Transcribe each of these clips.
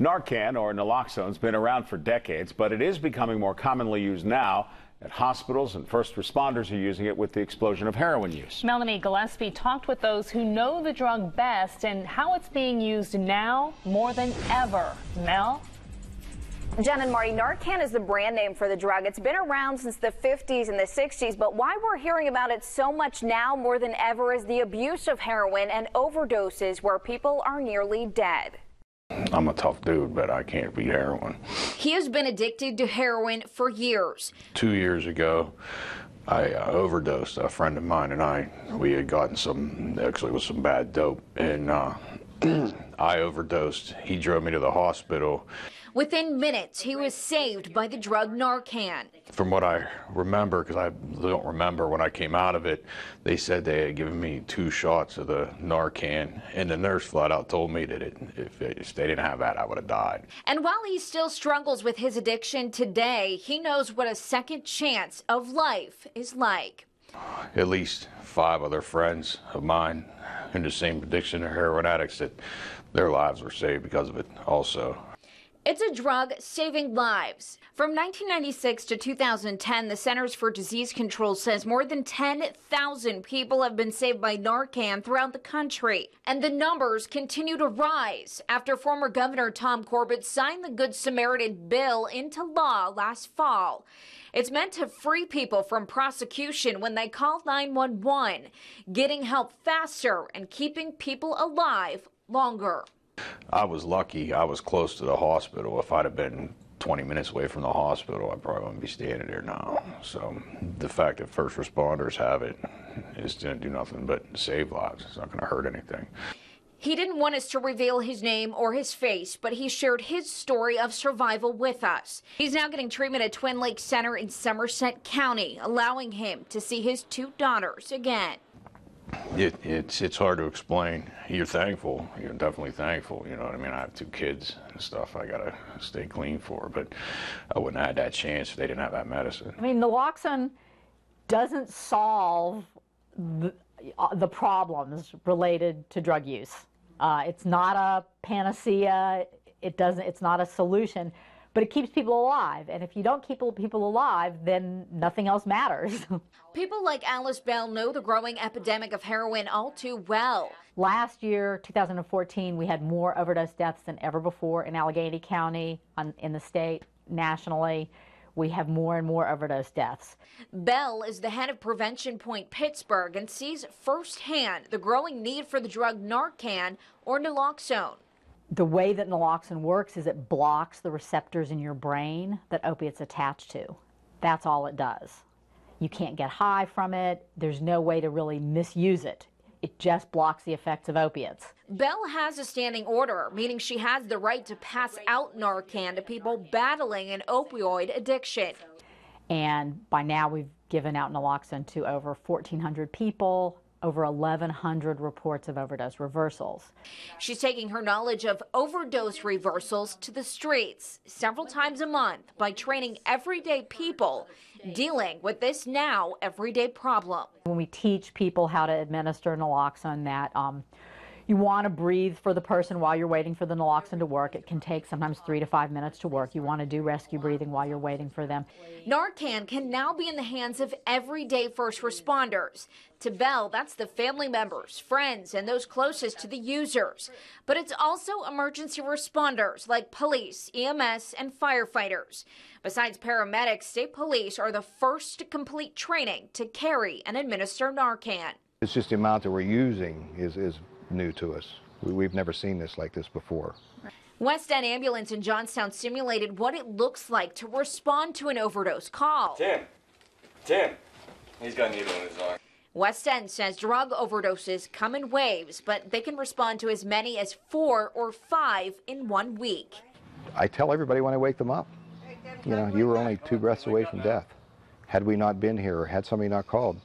Narcan, or naloxone, has been around for decades, but it is becoming more commonly used now at hospitals, and first responders are using it with the explosion of heroin use. Melanie Gillespie talked with those who know the drug best and how it's being used now more than ever. Mel? Jen and Marty, Narcan is the brand name for the drug. It's been around since the 50s and the 60s, but why we're hearing about it so much now more than ever is the abuse of heroin and overdoses where people are nearly dead. I'm a tough dude, but I can't beat heroin. He has been addicted to heroin for years. 2 years ago, I overdosed. A friend of mine and we had gotten some bad dope, and I overdosed. He drove me to the hospital. Within minutes, he was saved by the drug Narcan. From what I remember, because I don't remember when I came out of it, they said they had given me 2 shots of the Narcan, and the nurse flat out told me that if they didn't have that, I would have died. And while he still struggles with his addiction today, he knows what a second chance of life is like. At least 5 other friends of mine in the same addiction are heroin addicts that their lives were saved because of it also. It's a drug saving lives. From 1996 to 2010, the Centers for Disease Control says more than 10,000 people have been saved by Narcan throughout the country. And the numbers continue to rise after former Governor Tom Corbett signed the Good Samaritan bill into law last fall. It's meant to free people from prosecution when they call 911, getting help faster and keeping people alive longer. I was lucky. I was close to the hospital. If I'd have been 20 minutes away from the hospital, I probably wouldn't be standing there now. So the fact that first responders have it is going to do nothing but save lives. It's not going to hurt anything. He didn't want us to reveal his name or his face, but he shared his story of survival with us. He's now getting treatment at Twin Lakes Center in Somerset County, allowing him to see his 2 daughters again. It's hard to explain. You're thankful. You're definitely thankful. You know what I mean? I have 2 kids and stuff I got to stay clean for, but I wouldn't have had that chance if they didn't have that medicine. I mean, naloxone doesn't solve the problems related to drug use. It's not a panacea. It's not a solution, but it keeps people alive. And if you don't keep people alive, then nothing else matters. People like Alice Bell know the growing epidemic of heroin all too well. Last year, 2014, we had more overdose deaths than ever before in Allegheny County, in the state, nationally. We have more and more overdose deaths. Bell is the head of Prevention Point Pittsburgh and sees firsthand the growing need for the drug Narcan or naloxone. The way that naloxone works is it blocks the receptors in your brain that opiates attach to. That's all it does. You can't get high from it. There's no way to really misuse it. It just blocks the effects of opiates. Bell has a standing order, meaning she has the right to pass out Narcan to people battling an opioid addiction. And by now we've given out naloxone to over 1,400 people, over 1,100 reports of overdose reversals. She's taking her knowledge of overdose reversals to the streets several times a month by training everyday people dealing with this now everyday problem. When we teach people how to administer naloxone, that you want to breathe for the person while you're waiting for the naloxone to work. It can take sometimes 3 to 5 minutes to work. You want to do rescue breathing while you're waiting for them. Narcan can now be in the hands of everyday first responders. To Bell, that's the family members, friends, and those closest to the users. But it's also emergency responders like police, EMS, and firefighters. Besides paramedics, state police are the first to complete training to carry and administer Narcan. It's just the amount that we're using is new to us. We've never seen this like this before. West End Ambulance in Johnstown simulated what it looks like to respond to an overdose call. Tim, he's got a needle in his arm. West End says drug overdoses come in waves, but they can respond to as many as 4 or 5 in 1 week. I tell everybody when I wake them up, you know, you were only 2 breaths away from death. Had we not been here or had somebody not called,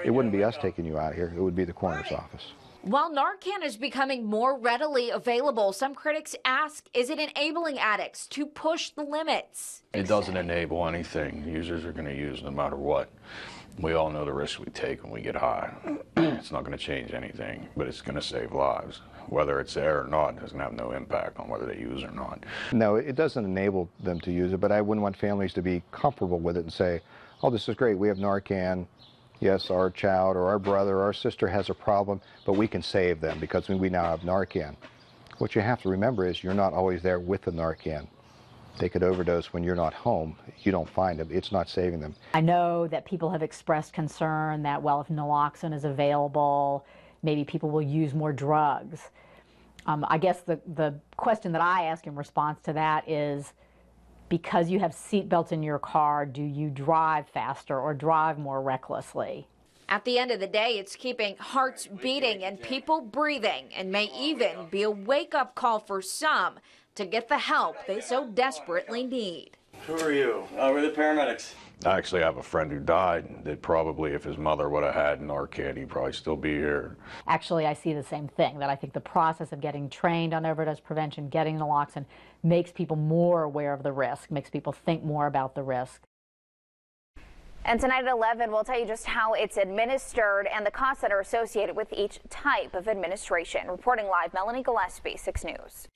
it wouldn't be us taking you out here, it would be the coroner's office. While Narcan is becoming more readily available, some critics ask, is it enabling addicts to push the limits? It doesn't enable anything. Users are going to use no matter what. We all know the risks we take when we get high. It's not going to change anything, but it's going to save lives. Whether it's there or not, it doesn't have no impact on whether they use or not. No, it doesn't enable them to use it, but I wouldn't want families to be comfortable with it and say, oh, this is great, we have Narcan. Yes, our child or our brother or our sister has a problem, but we can save them because we now have Narcan. What you have to remember is you're not always there with the Narcan. They could overdose when you're not home. You don't find them. It's not saving them. I know that people have expressed concern that, well, if naloxone is available, maybe people will use more drugs. I guess the question that I ask in response to that is, because you have seatbelts in your car, do you drive faster or drive more recklessly? At the end of the day, it's keeping hearts beating and people breathing, and may even be a wake-up call for some to get the help they so desperately need. Who are you? We're the paramedics. I actually have a friend who died that probably if his mother would have had Narcan, he'd probably still be here. Actually, I see the same thing, that I think the process of getting trained on overdose prevention, getting naloxone, makes people more aware of the risk, makes people think more about the risk. And tonight at 11, we'll tell you just how it's administered and the costs that are associated with each type of administration. Reporting live, Melanie Gillespie, 6 News.